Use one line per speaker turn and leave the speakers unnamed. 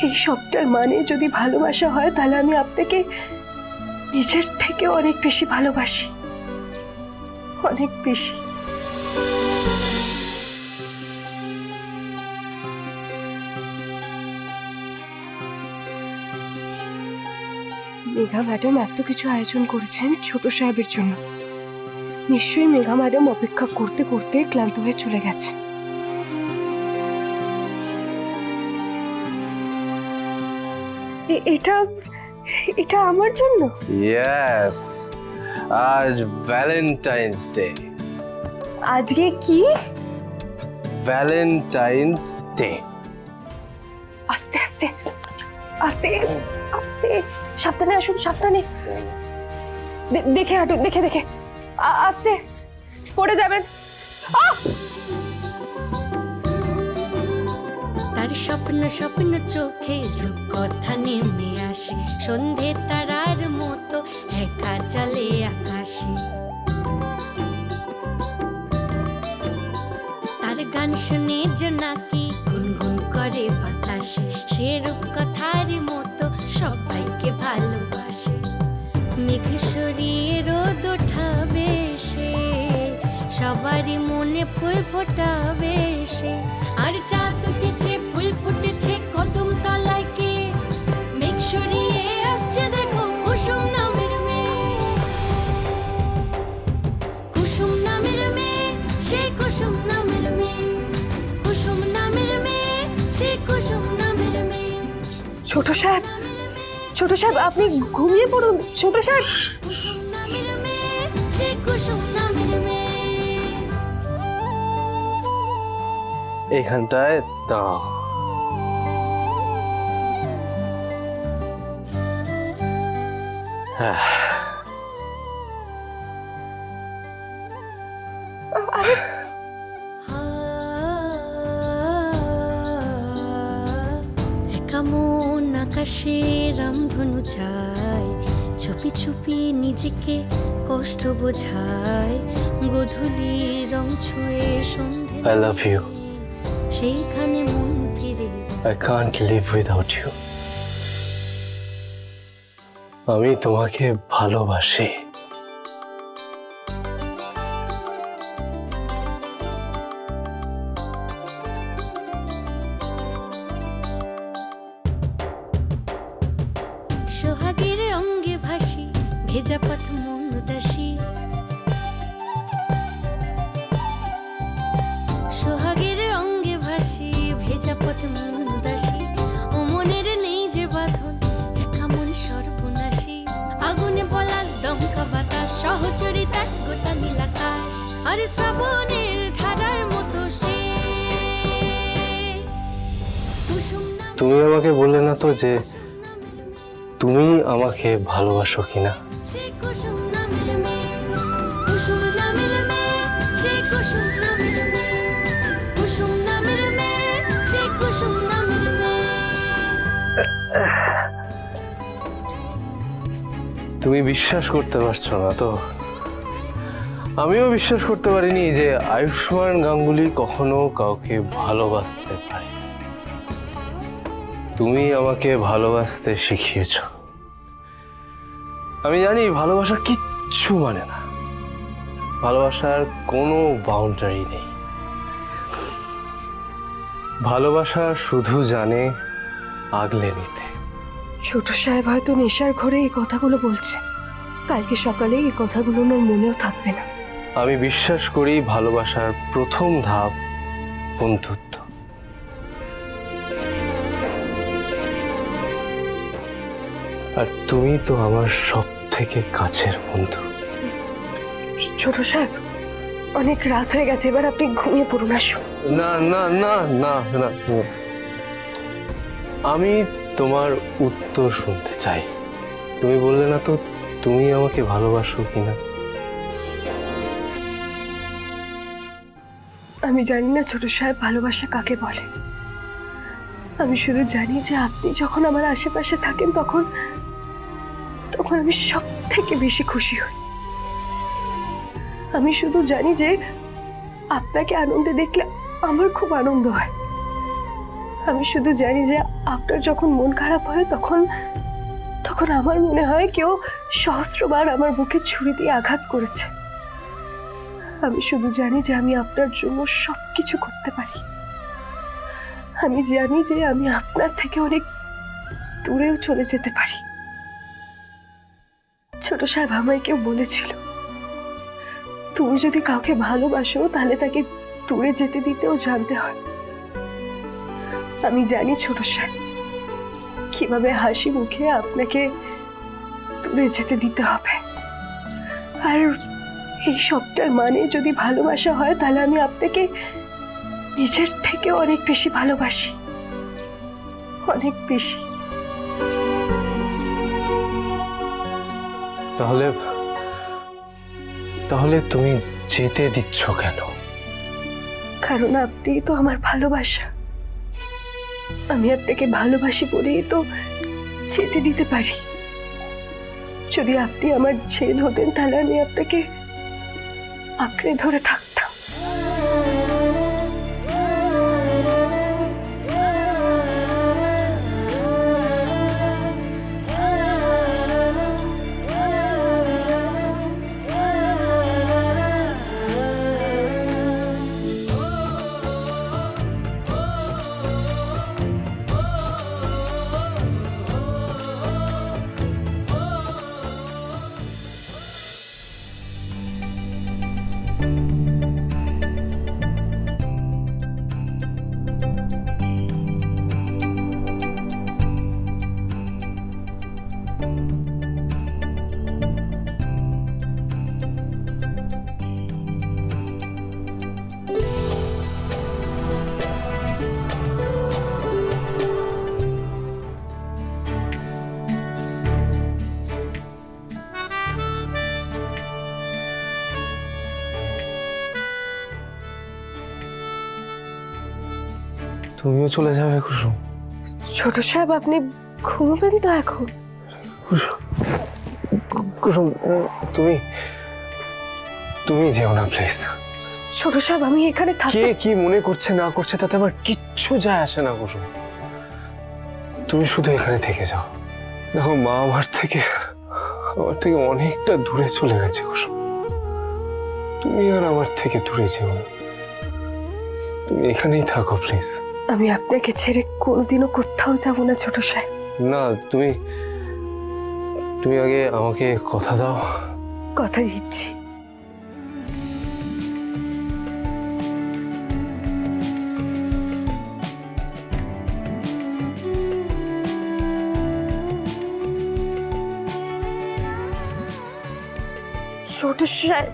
এই সবটার মানে যদি ভালোবাসা হয় তাহলে আমি আপনাকে নিজের থেকে অনেক বেশি ভালোবাসি, অনেক বেশি। মেঘা ম্যাডাম এত কিছু আয়োজন করেছেন ছোট সাহেবের জন্য। নিশ্চয়ই মেঘা ম্যাডাম অপেক্ষা করতে করতে ক্লান্ত হয়ে চলে গেছে। এটা এটা আমার জন্য?
ইয়েস, আজ ভ্যালেন্টাইন্স ডে।
আজকে কি?
Valentine's day.
আস্তে আস্তে আস্তে আস্তে, সাবধানে আসুন, সাবধানে। দেখে হাঁটুন, দেখে দেখে, আস্তে, পড়ে যাবেন।
তার স্বপ্ন স্বপ্ন চোখে রূপকথা নেমে আসে, সন্ধে তারার মতো একা চলে আকাশে। তার গান শুনে জোনাকি গুনগুন করে বাতাসে, সে রূপকথার মতো সবাইকে ভালোবাসে। মেঘ সরিয়ে রোদ ওঠাবে সে, সবারই মনে ফুল ফোটাবে সে। আর চাঁদ উঠেছে, ফুল ফুটেছে কদম তলায় কে, মেঘ সরিয়ে আসছে দেখো কুসুম নামের মেয়ে। কুসুম নামের মেয়ে, সে কুসুম নামের মেয়ে, কুসুম নামের মেয়ে, সে কুসুম নামের মেয়ে।
ছোট সাহেব, ছোট সাহেব আপনি ঘুমিয়ে পড়ুন। ছোট সাহেব,
কুসুম নামের মেয়ে, সে কুসুম নামের মেয়ে।
এখানটায় দাঁড়াও। হ্যাঁ,
একা মন আকাশে রামধনু চায়, চুপি চুপি নিজেকে কষ্ট বোঝায়। গধূলি রং ছুঁয়ে সন্ধে
I love you.
সেইখানে মন ফিরে যায়।
I can't live without you. আমি তোমাকে ভালোবাসি।
সোহাগের অঙ্গে ভাসি, ভেজা পথ মন উদাসী। সোহাগের অঙ্গে ভাসি, ভেজা পথ মন উদাসী। ও মনের নেই যে বাঁধন, একা মন সর্বনাশী। আগুনে পলাশ, দমকা বাতাস, সহচরিতা গোটা নীলাকাশ। আর শ্রাবণের ধারার মতো সে কুসুম নামের
তুমি আমাকে বললে না তো যে তুমি আমাকে ভালোবাসো কিনা?
সে কুসুম নামের মেয়ে, কুসুম নামের মেয়ে, সে কুসুম নামের মেয়ে, কুসুম নামের মেয়ে, সে কুসুম নামের মেয়ে।
তুমি বিশ্বাস করতে পারছো না তো? আমিও বিশ্বাস করতে পারিনি যে আয়ুষ্মান গাঙ্গুলি কখনো কাউকে ভালোবাসতে পারে। তুমি আমাকে ভালোবাসতে শিখিয়েছো। আমি জানি ভালোবাসা কিচ্ছু মানে না, ভালোবাসার কোনো বাউন্ডারি নেই। ভালোবাসা শুধু জানে আগলে নিতে।
ছোট সাহেব হয়তো নেশার ঘরে এই কথাগুলো বলছে, কালকে সকালে এই কথাগুলো ওর মনেও থাকবে না।
আমি বিশ্বাস করি ভালোবাসার প্রথম ধাপ বন্ধুত্ব। আর তুমি তো আমার সব থেকে কাছের বন্ধু।
ছোট সাহেব, অনেক রাত হয়ে গেছে, এবার আপনি ঘুমিয়ে পড়ুন। আসুন।
না না না না না, আমি তোমার উত্তর শুনতে চাই। তুমি বললে না তো তুমি আমাকে ভালোবাসো কিনা?
আমি জানি না ছোট সাহেব ভালোবাসা কাকে বলে। আমি শুধু জানি যে আপনি যখন আমার আশেপাশে থাকেন তখন তখন আমি সব থেকে বেশি খুশি হই। আমি শুধু জানি যে আপনাকে আনন্দে দেখলে আমার খুব আনন্দ হয়। আমি শুধু জানি যে আপনার যখন মন খারাপ হয় তখন তখন আমার মনে হয় কেউ সহস্রবার আমার বুকে ছুরি দিয়ে আঘাত করেছে। আমি শুধু জানি যে আমি আপনার জন্য সবকিছু করতে পারি। আমি জানি যে আমি আপনার থেকে অনেক দূরেও চলে যেতে পারি। ছোট সাহেব আমায় কেউ বলেছিল, তুমি যদি কাউকে ভালোবাসো তাহলে তাকে দূরে যেতে দিতেও জানতে হয়। আমি জানি ছোট সাহেব কিভাবে হাসি মুখে আপনাকে দূরে যেতে দিতে হবে। আর এই সবটার মানে যদি ভালোবাসা হয় তাহলে আমি আপনাকে নিজের থেকে অনেক বেশি ভালোবাসি, অনেক বেশি।
তাহলে তাহলে তুমি যেতে দিচ্ছ কেন?
কারণ আপনি তো আমার ভালোবাসা। আমি আপনাকে ভালোবাসি বলেই তো যেতে দিতে পারি। যদি আপনি আমার ছেদ হতেন তাহলে আমি আপনাকে আঁকড়ে ধরে থাকতাম।
তুমিও চলে যাবে কুসুম?
ছোট সাহেব আপনি ঘুমাবেন তো এখন?
কুসুম তুমি তুমি যেও না প্লিজ।
ছোট সাহেব আমি এখানে
কে
থাকতে
কি মনে করছে না করছে তাতে আমার কিচ্ছু যায় আসে না কুসুম। তুমি শুধু এখানে থেকে যাও। দেখো মা আমার থেকে অনেকটা দূরে চলে গেছে কুসুম। তুমি আর আমার থেকে দূরে যেও না, তুমি এখানেই থাকো প্লিজ।
আমি আপনাকে ছেড়ে কোনোদিনও কোথাও যাব না ছোট সাহেব।
না তুমি তুমি আগে আমাকে কথা দাও।
কথা দিচ্ছি। ছোট সাহেব